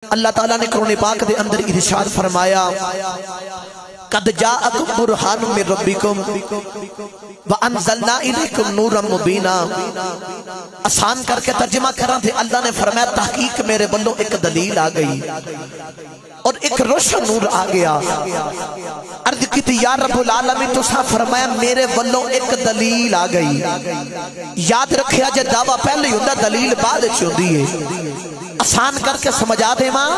اللہ تعالیٰ نے قرآن پاک دے اندر ارشاد فرمایا قد جاءکم برہان من ربکم وانزلنا الیکم نورا مبینا۔ آسان کر کے ترجمہ کراں تھے اللہ نے فرمایا تحقیق میرے بلوں ایک دلیل آ گئی اور ایک روشن نور آ گیا۔ عرض کی تھی یا رب العالمین تو سا فرمایا میرے بلوں ایک دلیل آ گئی۔ یاد رکھیا جے دعویٰ پہلے ہی ہوندہ دلیل بعد چوندی ہے۔ آسان کر کے سمجھا دے ماں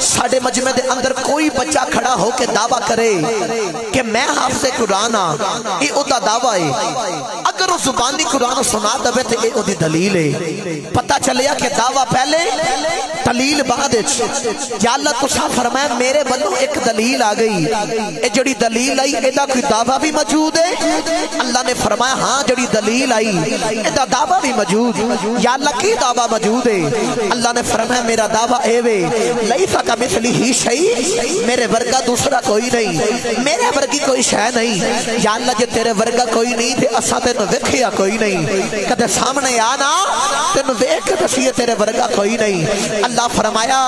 ساڑھے مجمع دے اندر کوئی بچہ کھڑا ہو کے دعویٰ کرے کہ میں حافظ قرآن یہ اوہ دعویٰ ہے، اگر وہ زبانی قرآن سنا دے تو یہ اوہ دلیل ہے۔ پتہ چلیا کہ دعویٰ پہلے دلیل بعد۔ یا اللہ تو سا فرمایا میرے بلوں ایک دلیل آ گئی، اے جڑی دلیل آئی ایدہ کوئی دعویٰ بھی موجود ہے؟ اللہ نے فرمایا ہاں جڑی دلیل آئی ایدہ دعویٰ بھی موجود۔ یا اللہ کی دعویٰ موجود ہے؟ اللہ نے فرمایا میرا دعویٰ ایوے لیسا کا مثلی ہی شئی، میرے ورگا دوسرا کوئی نہیں، میرے ورگی کوئی شے نہیں۔ یا اللہ جے تیرے ورگا کوئی نہیں تھے اسا تینو ویکھیا کوئی نہیں، کدے سامنے آنا تینو ویکھ کے دسیے تیرے ورگا کوئی نہیں۔ اللہ فرمایا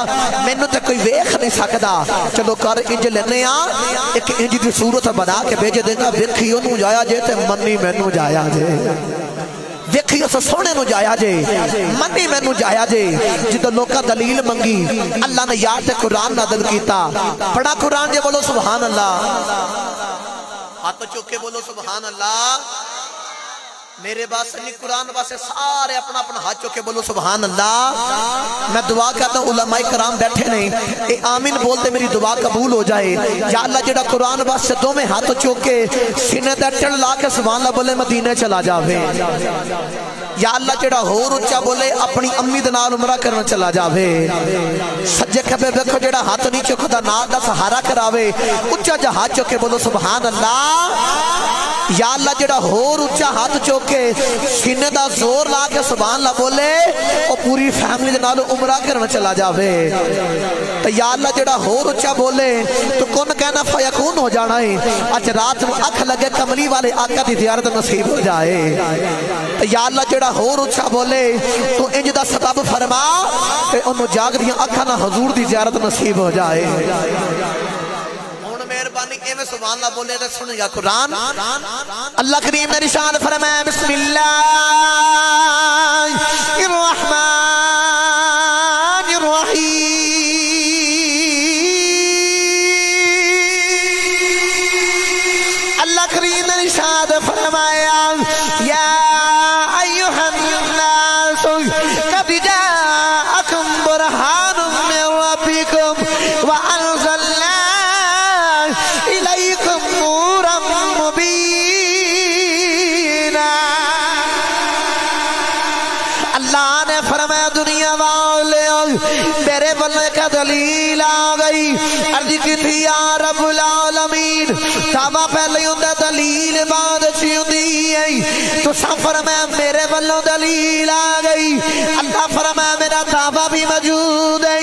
مینوں تے کوئی ویکھ نہیں سکدا، چلو کر انج لینے ایک انج دی صورت بنا کے بھیج دینا، ویکھی اونوں جایا جے تے منی مینوں جایا جے، دیکھی اسے سونے نو جایا جے، منی میں نو جایا جے۔ جدو لوکا دلیل منگی اللہ نے یاد قرآن نازل کیتا، پڑھا قرآن جے بولو سبحان اللہ، ہاتھ چوکے بولو سبحان اللہ۔ میرے باس نہیں قرآن واسے سارے اپنا اپنا ہاتھ چوکے بولو سبحان اللہ۔ میں دعا کہتا ہوں علماء کرام بیٹھے نہیں، اے آمین بولتے میری دعا قبول ہو جائے۔ یا اللہ جڑا قرآن واسے دو میں ہاتھ چوکے سینے تے ٹڑ لا کے سبحان اللہ بولے مدینے چلا جاوے۔ یا اللہ جڑا ہور اچھا بولے اپنی امی دنال عمرہ کرنا چلا جاوے۔ سجے کبھے بیکھو جڑا ہاتھ نہیں چوکو دا نال دا سہارا کراوے، اچھا جا ہاتھ چوکے بولو سبحان اللہ۔ یا اللہ جڑا ہور اچھا ہاتھ چوکے سینے دا زور لا کے سبحان اللہ بولے اور پوری فیملی دے نال عمرہ کرنا چلا جاوے۔ تو یا اللہ جڑا ہور اچھا بولے تو کون کہنا فیکون ہو جانا ہے، آج رات میں اکھ لگے کملی والے آقا دی زیارت نصیب ہو جائے۔ تو یا اللہ جڑا ہور اچھا بولے تو انج دا سبب فرما کہ انہوں جاگ دیاں اکھا نہ حضور دی زیارت نصیب ہو جائے۔ مہربانی اے میں سبحان اللہ بولے تو سن گا قرآن۔ اللہ کریم نے ارشاد فرمایا بسم اللہ الرحمن الرحیم۔ اللہ کریم نے ارشاد فرمایا یا ایھا الناس قد جاءکم برہان من ربکم وانزلنا اللہ نے فرمایا دنیا والے میرے بلے کا دلیل آ گئی۔ عرض کی تھی یا رب العالمین دعویٰ پہلے ہوندہ دلیل بعد چیندی ہے، تو سا فرمایا میرے بلوں دلیل آ گئی۔ اللہ فرمایا میرا دعویٰ بھی موجود ہے،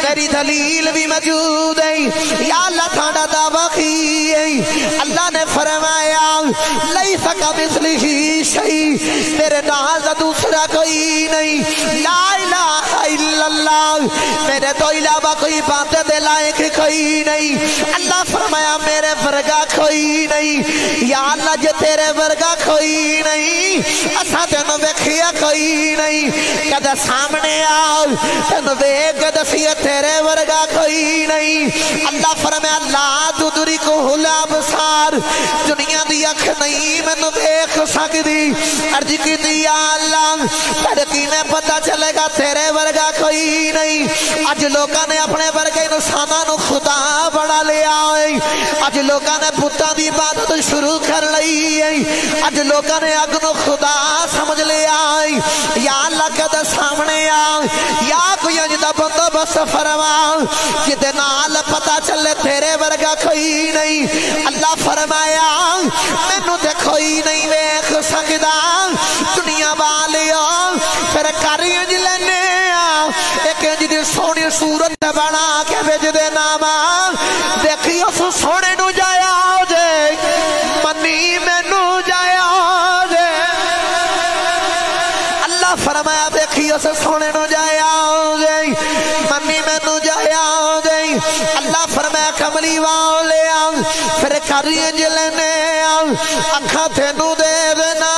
میری دلیل بھی موجود ہے۔ یا اللہ تھاڑا دعویٰ کی ہے۔ اللہ نے فرمایا لیسا کمثلہ شیء، میرے ناز دوسرا کوئی نہیں، لا الہ الا اللہ، میرے تو علاوہ کوئی بات دے لائق کوئی نہیں۔ اللہ فرمایا میرے ورگا کوئی نہیں۔ یا اللہ جے تیرے ورگا کوئی نہیں اسا تینو ویکھیا کوئی نہیں، کدے سامنے آؤ تینو ویکھ دسیے تیرے ورگا کوئی نہیں۔ اللہ فرمایا لا تدرکہ الابصار، دنیا دی اکھ نہیں مینوں ویکھ سکدی۔ عرض کیتی یا اللہ پھر کیویں پتہ چلے گا تیرے ورگا کوئی نہیں۔ اج لوکاں نے اپنے ورگے انساناں نو خدا بنا لیا ہے، اج لوکاں نے بتاں دی عبادت شروع کر لئی ہے، اج لوکاں نے اگ نو خدا سمجھ لیا ہے۔ یا اللہ کدے سامنے آ یا کوئی انج دا بندوبست فرما جدے نال پتہ چلے تیرے ورگا کوئی نہیں۔ اللہ فرمایا مینوں تے کوئی نہیں ویکھ سکدا۔ دنیا والیوں پھر کر انج لینے ایک انج دی سونی صورت بنا کے بھیج دے ناما، دیکھی اس سونے نو جایا جے منی مینو جایا جے۔ اللہ فرمایا دیکھی اس سونے نو جایا جے منی مینو جایا اللہ فرمایا کملی والے پھر کریے جلنے اکھا تینو دے دینا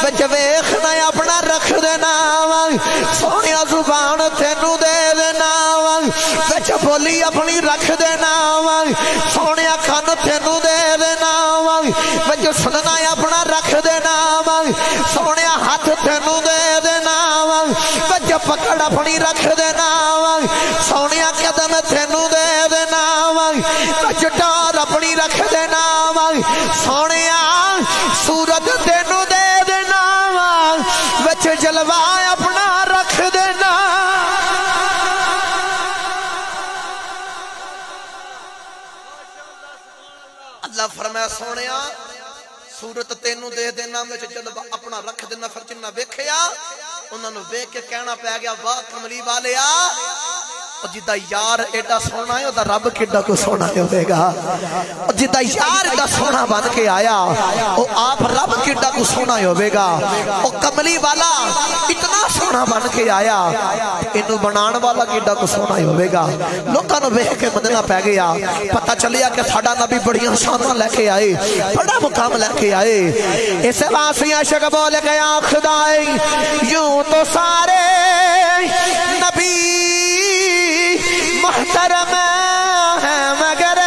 بچ ویکھنا اپنا رکھ دینا سونیا زبان تینو دے دینا بچ بولی اپنی رکھ دینا سونیا کان تینو دے دینا بچ سننا اپنا رکھ دینا سونیا ہاتھ تینو دے دینا بچ پکڑ اپنی رکھ دینا سونیا قدم تینو دے دینا بچ ڈار اپنی رکھ دینا سونیا صورت تینو دے دینا بچ جلوہ اپنا رکھ دینا اللہ فرمایا سونیا صورت تینو دے دینا میں جلوہ اپنا رکھ دینا پھر جنہ ویکھیا انہوں نے ویکھ کے کہنا پہ گیا واہ کملی والیا جدہ یار ایڈا سونا ہے وہ رب کیڈا کو سونا ہوئے گا جدہ یار ایڈا سونا بن کے آیا وہ آپ رب کیڈا کو سونا ہوئے گا وہ کملی والا اتنا سونا بن کے آیا انہوں بنان والا کیڈا کو سونا ہوئے گا لوگاں نو ویکھ کے مدینہ پہ گیا پتہ چلیا کہ ساڈا نبی بڑیاں شاناں لے کے آئے بڑا مقام لے کے آئے اس واسطے عاشق بول گیا خدائے یوں تو سارے نبی محترم ہے مگر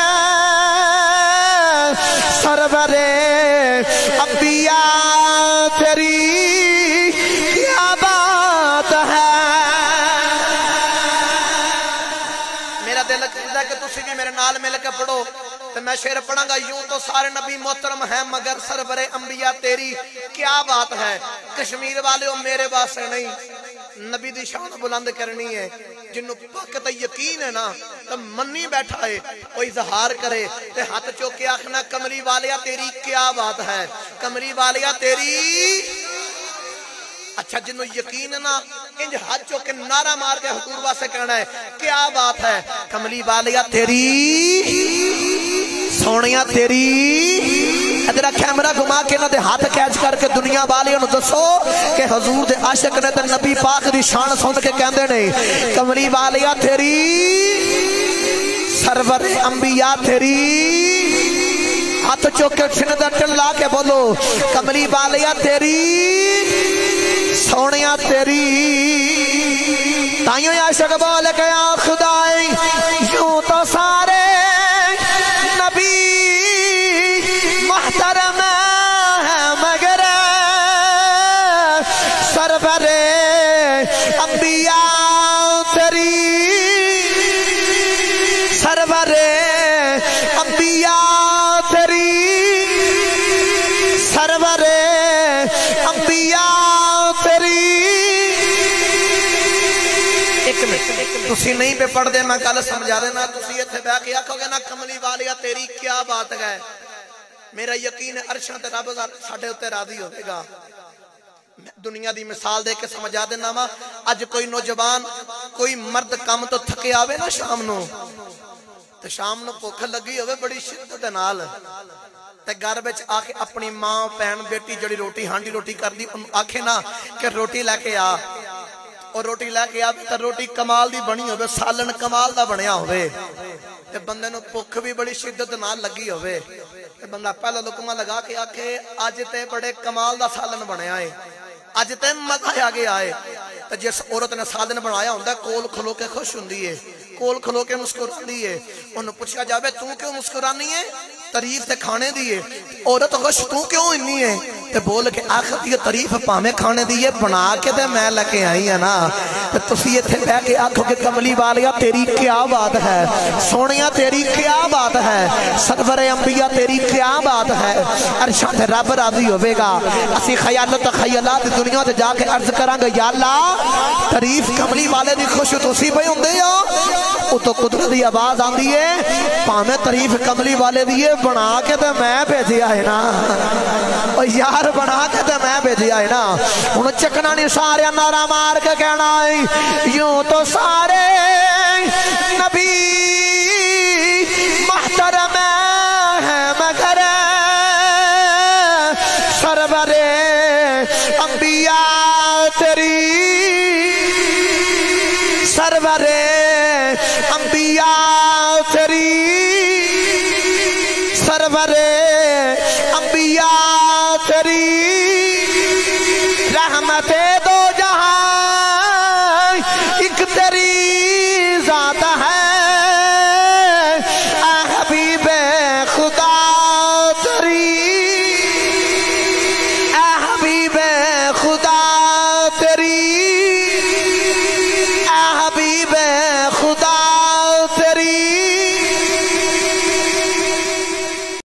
سرور انبیاء تیری کیا بات ہے میرا دل کرتا ہے کہ تسی بھی میرے نال مل کے پڑھو تو میں شعر پڑھاں گا یوں تو سارے نبی محترم ہیں مگر سرور انبیاء تیری کیا بات ہے کشمیر والے ہو میرے واسطے نہیں نبی دی شان بلند کرنی ہے جنہوں پاکت یقین ہے نا تو منی بیٹھا ہے وہ اظہار کرے تے ہاتھ چوکے آخنا کملی والیا تیری کیا بات ہے کملی والیا تیری اچھا جنہوں یقین ہے نا انج ہاتھ چوکے نعرہ مار کے حضور واسے کہنا ہے کیا بات ہے کملی والیا تیری سونیا تیری ادھر کیمرہ گھما کے نہ دے ہاتھ کیچ کر کے دنیا والی انہوں دسو کہ حضور دے عاشق نے تے نبی پاک دی شان سن کے کہندے نہیں کملی والیا تیری سرور انبیاء تیری ہاتھ چوکے سندہ ٹلا کے بولو کملی والیا تیری سونیا تیری تائیوں عاشق بول گیا خدائی یوں تو سارے نبی محترم ہے مگر سرور انبیاء تیری سرور انبیاء تیری سرور انبیاء تیری ایک منٹ تسی نہیں پہ پڑھ دے میں کل سمجھا دینا تسی یہ تھے بیاں کیا کہو گے نا کملی والیا تیری کیا بات ہے میرا یقین ہے عرشاں تے رب ساڈے اوتے راضی ہوے گا دنیا دی مثال دے کے سمجھا دینا وا اج کوئی نوجوان کوئی مرد کم تو تھکے آوے نا شام نو تے شام نو بھوک لگی ہوے بڑی شدت نال تے گھر وچ آ کے اپنی ماں بہن بیٹی جڑی روٹی ہانڈی روٹی کردی آکھے نا کہ روٹی لے کے آ اور روٹی لے کے آ تے روٹی کمال دی بنی ہوے سالن کمال دا بنیا ہوے تے بندے نو بھوک بھی بڑی شدت نال لگی ہوے بندہ پہلا لقمہ لگا کے آکھے آج تے بڑے کمال دا سالن بنیا ہے آج تے مزہ آگے آئے تو جس عورت نے سالن بنایا ہوندہ کول کھلو کے خوش ہوندی ہے کول کھلو کے مسکرانی ہے انہوں پوچھا جاوے تو کیوں مسکرانی ہے تعریف تے کھانے دیئے عورت خوش تو کیوں انی ہے تے بول کے آخر یہ تعریف پامے کھانے دیئے بنا کے تے میں لکے آئی ہے نا تسی یہ تھے بے کے آنکھوں کے کملی والیا تیری کیا بات ہے سونیا تیری کیا بات ہے سرور انبیاء تیری کیا بات ہے عرشاں تے رب راضی ہوئے گا اسی خیالت خیالات دنیا تے جا کے عرض کرانگا یا اللہ تعریف کملی والے دی خوش تسی بھئی ہوں دے ہو تو قدرت دی آواز آن دیئے پامے تعریف کملی والے دیئے بنا کے تے میں بھیجیا ہے نا اور یار بنا کے تے میں بھیجیا ہے نا انہوں چکنا نہیں سارے نارا مار کے کہنا ہے یوں تو سارے نبی محترم ہیں مگر سرور انبیاء تیری سرور انبیاء انبیاء تیری سرور انبیاء تیری رحمت دو